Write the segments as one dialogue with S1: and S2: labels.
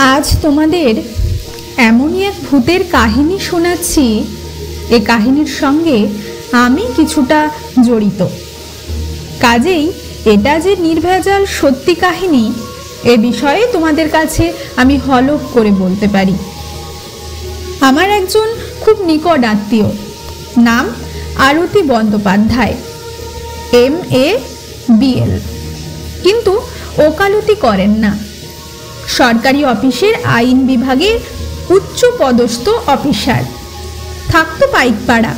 S1: আজ তোমাদের এমনই এক ভূতের কাহিনী শোনাচ্ছি, এ কাহিনীর সঙ্গে আমি কিছুটা জড়িত। কাজেই এটা যে নির্ভেজাল সত্যি কাহিনী এ বিষয়ে তোমাদের কাছে আমি হলফ করে বলতে পারি। আমার একজন খুব নিকট আত্মীয়, নাম আরতি বন্দ্যোপাধ্যায়, MA BL, কিন্তু ওকালতি করেন না। সরকারি অফিসের আইন বিভাগের উচ্চ পদস্থ অফিসার। থাকতো পাইকপাড়া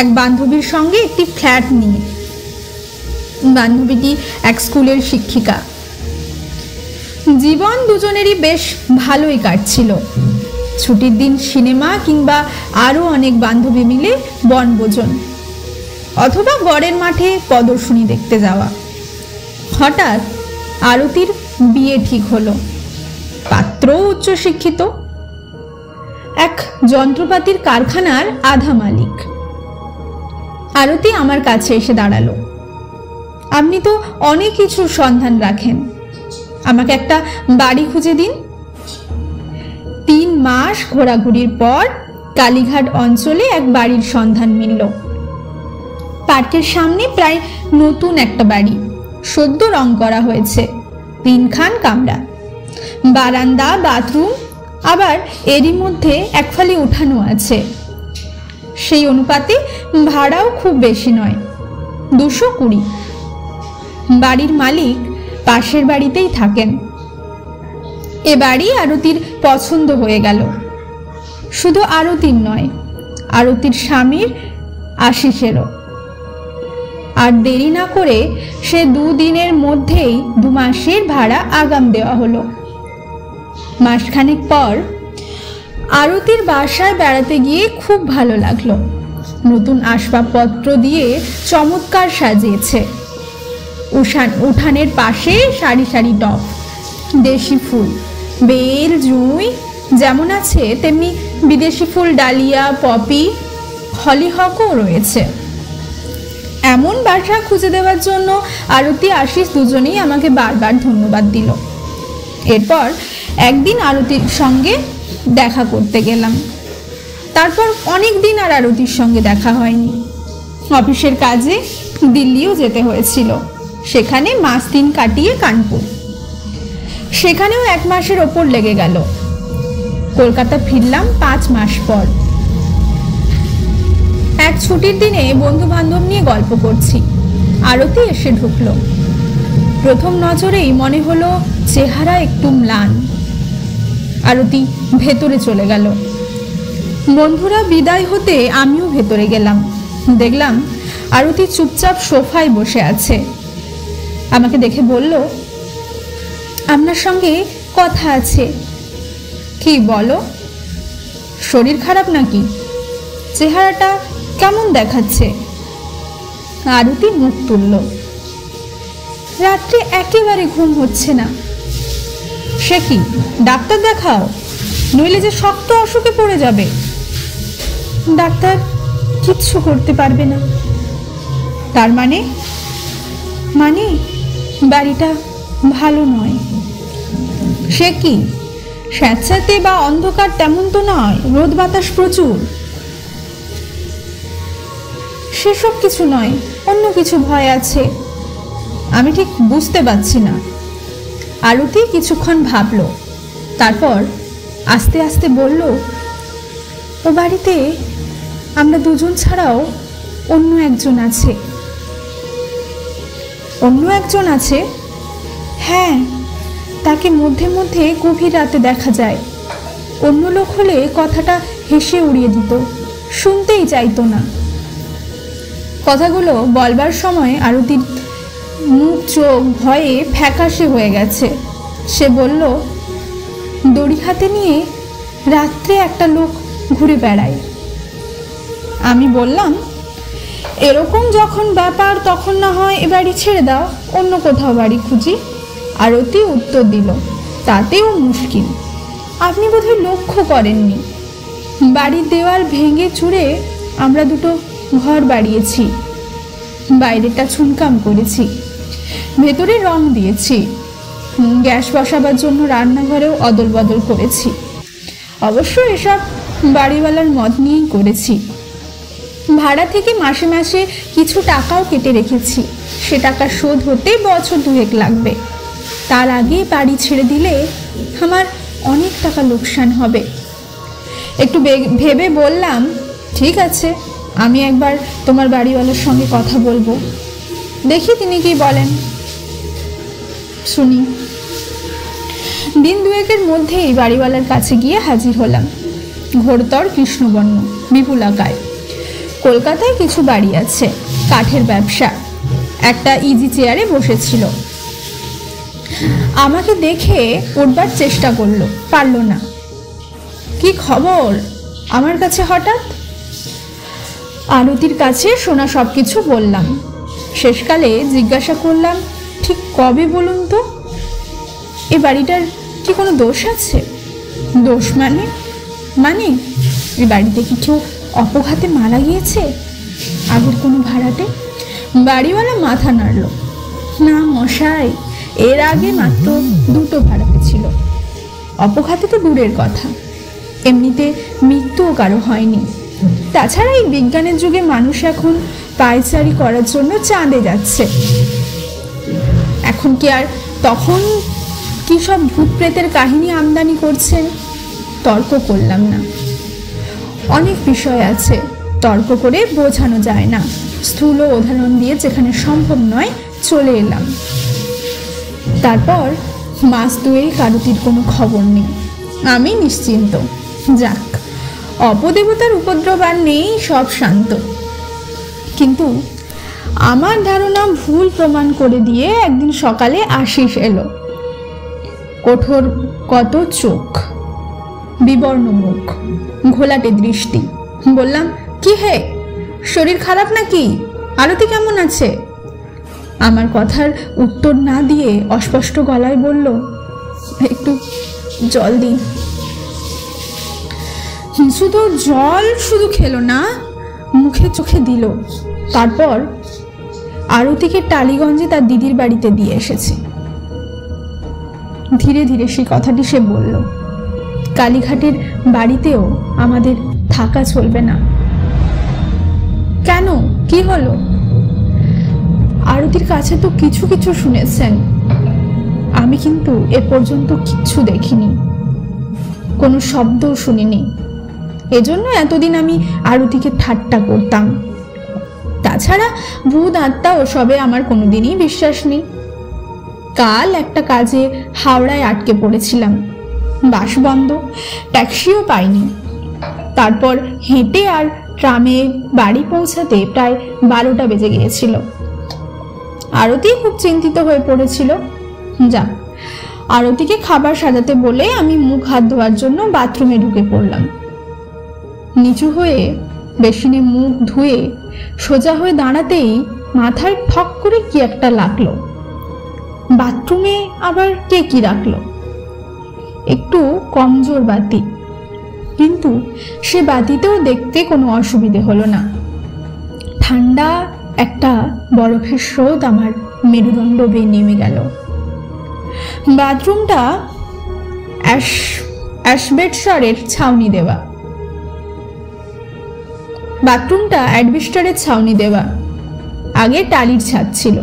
S1: এক বান্ধবীর সঙ্গে একটি ফ্ল্যাট নিয়ে। বান্ধবীটি এক স্কুলের শিক্ষিকা। জীবন দুজনেরই বেশ ভালোই কাটছিল। ছুটির দিন সিনেমা কিংবা আরও অনেক বান্ধবী মিলে বনভোজন অথবা গড়ের মাঠে প্রদর্শনী দেখতে যাওয়া। হঠাৎ আরতির বিয়ে ঠিক হলো। পাত্র উচ্চশিক্ষিত, এক যন্ত্রপাতির কারখানার আধা মালিক। আরতি আমার কাছে এসে দাঁড়ালো। আপনি তো অনেক কিছুর সন্ধান রাখেন, আমাকে একটা বাড়ি খুঁজে দিন। 3 মাস ঘোরাঘুরির পর কালীঘাট অঞ্চলে এক বাড়ির সন্ধান মিলল। পার্কের সামনে প্রায় নতুন একটা বাড়ি, সদ্য রং করা হয়েছে। 3খান কামরা, বারান্দা, বাথরুম, আবার এরই মধ্যে এক ফালি উঠানো আছে। সেই অনুপাতে ভাড়াও খুব বেশি নয়, 220। বাড়ির মালিক পাশের বাড়িতেই থাকেন। এ বাড়ি আরতির পছন্দ হয়ে গেল। শুধু আরতির নয়, আরতির স্বামীর আশিসেরও। আর দেরি না করে সে 2 দিনের মধ্যেই 2 মাসের ভাড়া আগাম দেওয়া হলো। মাসখানেক পর আরতির বাসায় বেড়াতে গিয়ে খুব ভালো লাগলো। নতুন আসবাবপত্র দিয়ে চমৎকার সাজিয়েছে। উঠানের পাশে সারি সারি টব, দেশি ফুল, বেল, জুঁই যেমন আছে তেমনি বিদেশি ফুল, ডালিয়া, পপি, হলিহকও রয়েছে। এমন বাসা খুঁজে দেওয়ার জন্য আরতি, আশিস দুজনেই আমাকে বারবার ধন্যবাদ দিল। এরপর একদিন আরতির সঙ্গে দেখা করতে গেলাম। তারপর অনেক দিন আর আরতির সঙ্গে দেখা হয়নি। অফিসের কাজে দিল্লিও যেতে হয়েছিল। সেখানে মাস 3 কাটিয়ে কানপুর, সেখানেও 1 মাসের ওপর লেগে গেল। কলকাতা ফিরলাম 5 মাস পর। এক ছুটির দিনে বন্ধু বান্ধব নিয়ে গল্প করছি, আরতি এসে ঢুকলো। প্রথম নজরেই মনে হলো চেহারা একটু ম্লান। আরতি ভেতরে চলে গেল। বন্ধুরা বিদায় হতে আমিও ভেতরে গেলাম। দেখলাম আরতি চুপচাপ সোফায় বসে আছে। আমাকে দেখে বলল, আপনার সঙ্গে কথা আছে। কি বলো? শরীর খারাপ নাকি? চেহারাটা কেমন দেখাচ্ছে? আরতি মুখ তুলল। রাত্রে একেবারে ঘুম হচ্ছে না। সে কি, ডাক্তার দেখাও, নইলে যে শক্ত অসুখে পড়ে যাবে। ডাক্তার কিচ্ছু করতে পারবে না। তার মানে? মানে বাড়িটা ভালো নয়। সে কি, স্যাঁতস্যাঁতে বা অন্ধকার তেমন তো নয়, রোদ বাতাস প্রচুর। সেসব কিছু নয়, অন্য কিছু ভয় আছে। আমি ঠিক বুঝতে পারছি না। আরতি কিছুক্ষণ ভাবলো, তারপর আস্তে আস্তে বলল, ও বাড়িতে আমরা 2জন ছাড়াও অন্য একজন আছে। অন্য একজন আছে? হ্যাঁ, তাকে মধ্যে মধ্যে গভীর রাতে দেখা যায়। অন্য লোক হলে কথাটা হেসে উড়িয়ে দিত, শুনতেই চাইতো না। কথাগুলো বলবার সময় আরতির মুখ চোখ ভয়ে ফ্যাকাশে হয়ে গেছে। সে বলল, দড়ি হাতে নিয়ে রাত্রে একটা লোক ঘুরে বেড়ায়। আমি বললাম, এরকম যখন ব্যাপার তখন না হয় এ বাড়ি ছেড়ে দাও, অন্য কোথাও বাড়ি খুঁজি। আরতি উত্তর দিল, তাতেও মুশকিল। আপনি বোধহয় লক্ষ্য করেননি, বাড়ির দেওয়াল ভেঙে চুরে আমরা 2টো ঘর বাড়িয়েছি। বাইরেটা চুনকাম করেছি, ভেতরে রং দিয়েছি। গ্যাস বসাবার জন্য রান্নাঘরেও অদল বদল করেছি। অবশ্য এসব বাড়িওয়ালার মত নিয়েই করেছি। ভাড়া থেকে মাসে মাসে কিছু টাকাও কেটে রেখেছি, সে টাকা শোধ হতে বছর 2 লাগবে। তার আগে বাড়ি ছেড়ে দিলে আমার অনেক টাকা লোকসান হবে। একটু ভেবে বললাম, ঠিক আছে, আমি একবার তোমার বাড়িওয়ালার সঙ্গে কথা বলবো, দেখি তিনি কি বলেন। শুনি। দিন 2 মধ্যেই বাড়িওয়ালার কাছে গিয়ে হাজির হলাম। ঘোরতর কৃষ্ণবর্ণ, বিপুলাকায়। কলকাতায় কিছু বাড়ি আছে, কাঠের ব্যবসা। একটা ইজি চেয়ারে বসেছিল। আমাকে দেখে উঠবার চেষ্টা করলো, পারল না। কি খবর আমার কাছে হঠাৎ? আরতির কাছে শোনা সবকিছু বললাম। শেষকালে জিজ্ঞাসা করলাম, ঠিক কবে বলুন তো? এ বাড়িটার কি কোনো দোষ আছে? দোষ মানে এ বাড়িতে কি কেউ অপঘাতে মারা গিয়েছে? আগের কোনো ভাড়াটে? বাড়িওয়ালা মাথা নাড়ল। না মশাই, এর আগে মাত্র 2 ভাড়াটে ছিল। অপঘাতে তো দূরের কথা, এমনিতে মৃত্যুও কারো হয়নি। তাছাড়া এই বিজ্ঞানের যুগে মানুষ এখন পায়চারি করার জন্য চাঁদে যাচ্ছে। এখন কি আর তখন কি সব ভূত প্রেতের কাহিনী আমদানি করছেন? তর্ক করলাম না। অনেক বিষয় আছে, তর্ক করে বোঝানো যায় না। স্থূল উদাহরণ দিয়ে যেখানে সম্ভব নয় চলে এলাম। তারপর মাস 2 আরতির কোনো খবর নেই। আমি নিশ্চিন্ত। যাক, অপদেবতার উপদ্রব আর নেই, সব শান্ত। কিন্তু আমার ধারণা ভুল প্রমাণ করে দিয়ে একদিন সকালে আশিস এলো। কঠোর কত চোখ, বিবর্ণ মুখ, ঘোলাটে দৃষ্টি। বললাম, কি হে, শরীর খারাপ নাকি? আরতি কেমন আছে? আমার কথার উত্তর না দিয়ে অস্পষ্ট গলায় বলল, একটু জল দিন। শুধু খেলো না, মুখে চোখে দিল। তারপর আরতিকে টালিগঞ্জে তার দিদির বাড়িতে দিয়ে এসেছে। ধীরে ধীরে সেই কথাটি সে বলল, কালীঘাটের বাড়িতেও আমাদের থাকা চলবে না। কেন, কি হলো? আরতির কাছে তো কিছু কিছু শুনেছেন, আমি কিন্তু এ পর্যন্ত কিচ্ছু দেখিনি, কোনো শব্দও শুনিনি। এজন্য এতদিন আমি আরতিকে ঠাট্টা করতাম। তাছাড়া ভূত আত্মা ওসবে আমার কোনোদিনই বিশ্বাস নেই। কাল একটা কাজে হাওড়ায় আটকে পড়েছিলাম, বাস বন্ধ, ট্যাক্সিও পাইনি। তারপর হেঁটে আর ট্রামে বাড়ি পৌঁছাতে প্রায় 12টা বেজে গিয়েছিল। আরতি খুব চিন্তিত হয়ে পড়েছিল। যা, আরতিকে খাবার সাজাতে বলে আমি মুখ হাত ধোয়ার জন্য বাথরুমে ঢুকে পড়লাম। নিচু হয়ে বেসিনে মুখ ধুয়ে সোজা হয়ে দাঁড়াতেই মাথায় ঠক করে কি একটা লাগলো। বাথরুমে আবার কে কি রাখলো? একটু কমজোর বাতি, কিন্তু সে বাতিতেও দেখতে কোনো অসুবিধে হলো না। ঠান্ডা একটা বরফের স্রোত আমার মেরুদণ্ড বেয়ে নেমে গেল। বাথরুমটা অ্যাসবেস্টসের ছাউনি দেওয়া। আগে টালির ছাদ ছিল,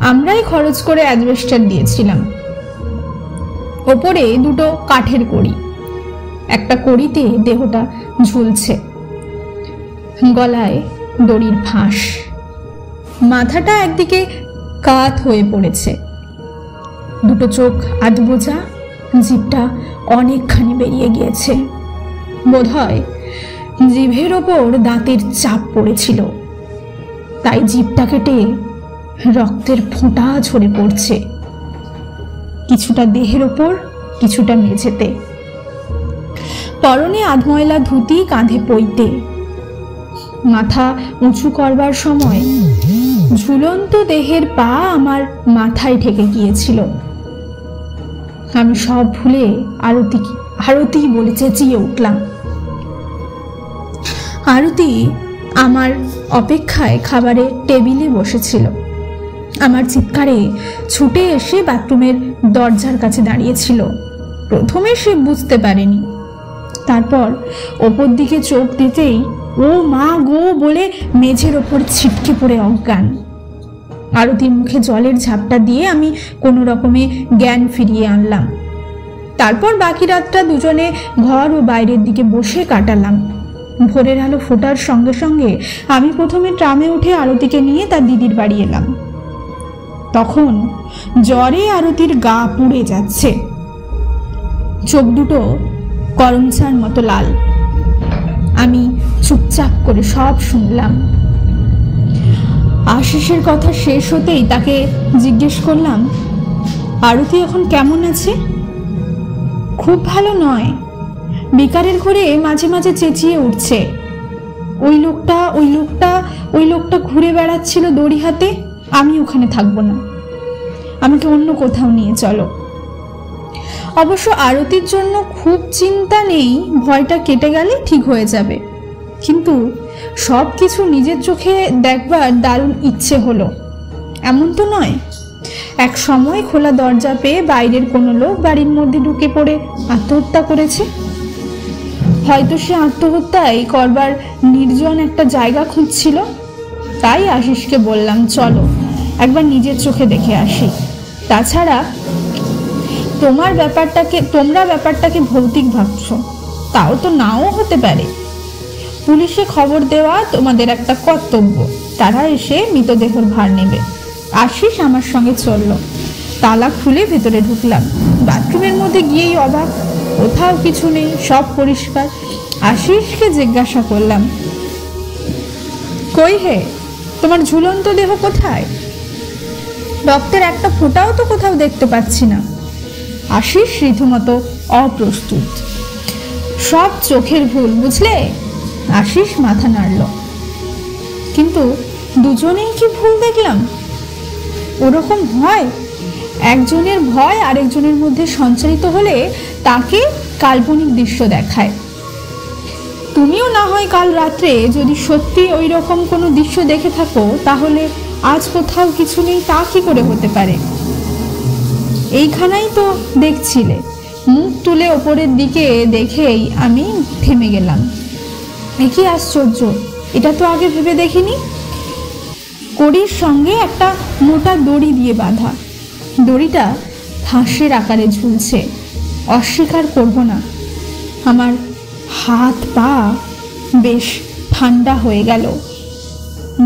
S1: আমরাই খরচ করে অ্যাসবেস্টস দিয়েছিলাম। ওপরে 2 কাঠের কড়ি, একটা কড়িতে দেহটা ঝুলছে, গলায় দড়ির ফাঁস, মাথাটা একদিকে কাত হয়ে পড়েছে, 2 চোখ আধবোজা, জিভটা অনেকখানি বেরিয়ে গিয়েছে। বোধহয় জিভের ওপর দাঁতের চাপ পড়েছিল, তাই জিভটা কেটে রক্তের ফোঁটা ঝরে পড়ছে, কিছুটা দেহের ওপর, কিছুটা মেঝেতে। পরনে আধময়লা ধুতি, কাঁধে পইতে। মাথা উঁচু করবার সময় ঝুলন্ত দেহের পা আমার মাথায় ঠেকে গিয়েছিল। আমি সব ভুলে আরতি বলে চেঁচিয়ে উঠলাম। আরতি আমার অপেক্ষায় খাবারের টেবিলে বসেছিল। আমার চিৎকারে ছুটে এসে বাথরুমের দরজার কাছে দাঁড়িয়েছিল। প্রথমে সে বুঝতে পারেনি, তারপর ওপর দিকে চোখ দিতেই ও মা গো বলে মেঝের ওপর ছিটকে পড়ে অজ্ঞান। আরতির মুখে জলের ঝাপটা দিয়ে আমি কোনো রকমে জ্ঞান ফিরিয়ে আনলাম। তারপর বাকি রাতটা দুজনে ঘর ও বাইরের দিকে বসে কাটালাম। ভোরের আলো ফোটার সঙ্গে সঙ্গে আমি প্রথমে ট্রামে উঠে আরতিকে নিয়ে তার দিদির বাড়ি এলাম। তখন জ্বরে আরতির গা পুড়ে যাচ্ছে, চোখ দুটো করমচার মতো লাল। আমি চুপচাপ করে সব শুনলাম। আশিসের কথা শেষ হতেই তাকে জিজ্ঞেস করলাম, আরতি এখন কেমন আছে? খুব ভালো নয়, বিকারের ঘরে মাঝে মাঝে চেঁচিয়ে উঠছে। ওই লোকটা ঘুরে বেড়াচ্ছিল দড়ি হাতে। আমি ওখানে থাকবো না, আমাকে অন্য কোথাও নিয়ে চলো। অবশ্য আরতির জন্য খুব চিন্তা নেই, ভয়টা কেটে গেলে ঠিক হয়ে যাবে। কিন্তু সব কিছু নিজের চোখে দেখবার দারুণ ইচ্ছে হলো। এমন তো নয় এক সময় খোলা দরজা পেয়ে বাইরের কোনো লোক বাড়ির মধ্যে ঢুকে পড়ে আত্মহত্যা করেছে। হয়তো সে আত্মহত্যাই করবার নির্জন একটা জায়গা খুঁজছিল। তাই আশিসকে বললাম, চলো একবার নিজের চোখে দেখে আসি। তাছাড়া তোমরা ব্যাপারটাকে ভৌতিক ভাবছো, তাও তো নাও হতে পারে। পুলিশে খবর দেওয়া তোমাদের একটা কর্তব্য, তারা এসে মৃতদেহর ভার নেবে। আশিস আমার সঙ্গে চলল। তালা খুলে ভেতরে ঢুকলাম। বাথরুমের মধ্যে গিয়েই অবাক, কোথাও কিছু নেই, সব পরিষ্কার। আশিসকে জিজ্ঞাসা করলাম, কই হে, তোমার ঝুলন্ত দেহ কোথায়? রক্তের একটা ফোঁটাও তো কোথাও দেখতে পাচ্ছি না। আশিস রীতিমতো অপ্রস্তুত। সব চোখের ভুল, বুঝলে? আশিস মাথা নাড়ল। কিন্তু দুজনেই কি ভুল দেখলাম? ওরকম হয়, একজনের ভয় আরেকজনের মধ্যে সঞ্চারিত হলে তাকে কাল্পনিক দৃশ্য দেখায়। তুমিও না হয় কাল রাত্রে যদি সত্যি ওই রকম কোনো দৃশ্য দেখে থাকো, তাহলে আজ কোথাও কিছু নেই তা কি করে হতে পারে? এইখানেই তো দেখছিলে। মুখ তুলে ওপরের দিকে দেখেই আমি থেমে গেলাম। কি আশ্চর্য, এটা তো আগে ভেবে দেখিনি। কড়ির সঙ্গে একটা মোটা দড়ি দিয়ে বাঁধা। দড়িটা ফাঁসের আকারে ঝুলছে। অস্বীকার করব না, আমার হাত পা বেশ ঠান্ডা হয়ে গেল।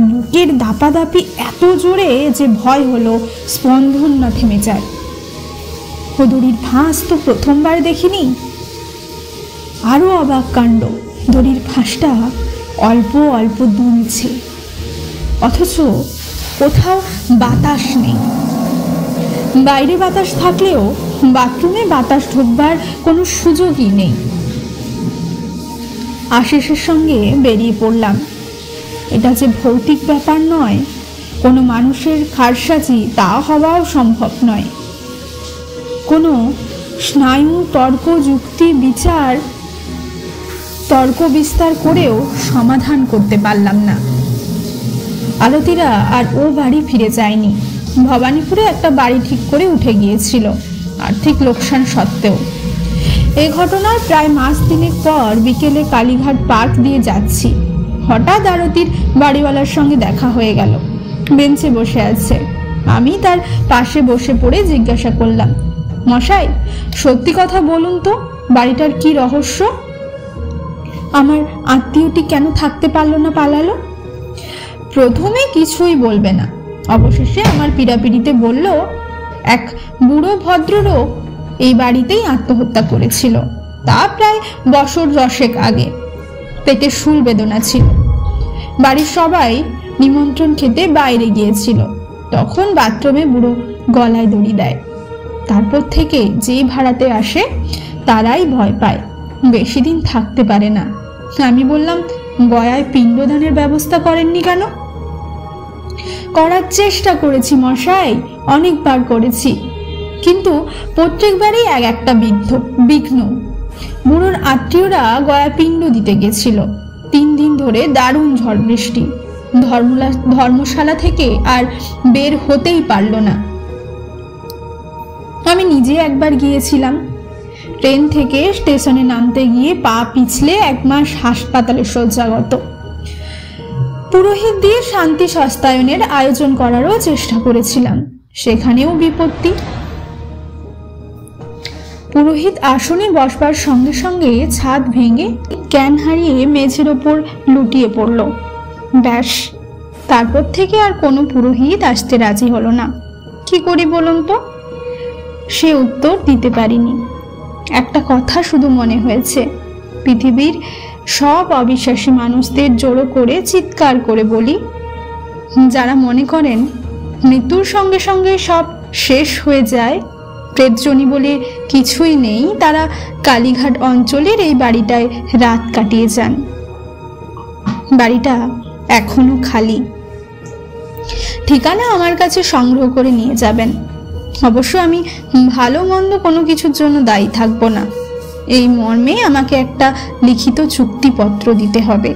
S1: বুকের দাপাদাপি এত জোরে যে ভয় হলো স্পন্দন না থেমে যায়। ও দড়ির ফাঁস তো প্রথমবার দেখিনি। আরো অবাক কাণ্ড, দড়ির ফাঁসটা অল্প অল্প দুলছে, অথচ কোথাও বাতাস নেই। বাইরে বাতাস থাকলেও বাথরুমে বাতাস ঢুকবার কোনো সুযোগই নেই। আশিসের সঙ্গে বেরিয়ে পড়লাম। এটা যে ভৌতিক ব্যাপার নয়, কোনো মানুষের কারসাজি তা হওয়াও সম্ভব নয়। কোনো স্নায়ু তর্ক যুক্তি বিচার তর্ক বিস্তার করেও সমাধান করতে পারলাম না। আরতিরা আর ও বাড়ি ফিরে যায়নি। ভবানীপুরে একটা বাড়ি ঠিক করে উঠে গিয়েছিল, আর্থিক লোকসান সত্ত্বেও। এই ঘটনার প্রায় মাস তিনেক পর বিকেলে কালীঘাট পার্ক দিয়ে যাচ্ছি। হঠাৎ আরতির বাড়িওয়ালার সঙ্গে দেখা হয়ে গেল। বেঞ্চে বসে আছে। আমি তার পাশে বসে পড়ে জিজ্ঞাসা করলাম, মশাই, সত্যি কথা বলুন তো, বাড়িটার কি রহস্য? আমার আত্মীয়টি কেন থাকতে পারলো না, পালালো? প্রথমে কিছুই বলবে না, অবশেষে আমার পীড়াপিড়িতে বলল, এক বুড়ো ভদ্রলোক এই বাড়িতেই আত্মহত্যা করেছিল। তা প্রায় বছর 10 আগে। পেটে শুল বেদনা ছিল। বাড়ির সবাই নিমন্ত্রণ খেতে বাইরে গিয়েছিল। তখন বাথরুমে বুড়ো গলায় দড়ি দেয়। তারপর থেকে যে ভাড়াতে আসে তারাই ভয় পায়, বেশি দিন থাকতে পারে না। আমি বললাম, গয়ায় পিণ্ডদানের ব্যবস্থা করেননি কেন? করার চেষ্টা করেছি মশাই, অনেকবার করেছি, কিন্তু প্রত্যেকবারই এক একটা বিঘ্ন। বুড়োর আত্মীয়রা গয়া পিণ্ড দিতে গেছিল। 3 দিন ধরে দারুণ ঝড় বৃষ্টি। ধর্মশালা থেকে আর বের হতেই পারল না। আমি নিজে একবার গিয়েছিলাম। ট্রেন থেকে স্টেশনে নামতে গিয়ে পা পিছলে 1 মাস হাসপাতালে শয্যাগত। পুরোহিত দিয়ে শান্তি সস্তায়নের আয়োজন করারও চেষ্টা করেছিলাম, সেখানেও বিপত্তি। পুরোহিত আসনে বসবার সঙ্গে সঙ্গে ছাদ ভেঙে জ্ঞান হারিয়ে মেঝের ওপর লুটিয়ে পড়ল। ব্যাস, তারপর থেকে আর কোনো পুরোহিত আসতে রাজি হলো না। কি করি বলুন তো? সে উত্তর দিতে পারিনি। একটা কথা শুধু মনে হয়েছে, পৃথিবীর সব অবিশ্বাসী মানুষদের জড়ো করে চিৎকার করে বলি, যারা মনে করেন মৃত্যুর সঙ্গে সঙ্গে সব শেষ হয়ে যায়, প্রেতজনী বলে কিছুই নেই, তারা কালীঘাট অঞ্চলের এই বাড়িটায় রাত কাটিয়ে যান। বাড়িটা এখনো খালি। ঠিকানা আমার কাছে সংগ্রহ করে নিয়ে যাবেন। অবশ্য আমি ভালো মন্দ কোনো কিছুর জন্য দায়ী থাকবো না। এই মর্মে আমাকে একটা লিখিত চুক্তিপত্র দিতে হবে।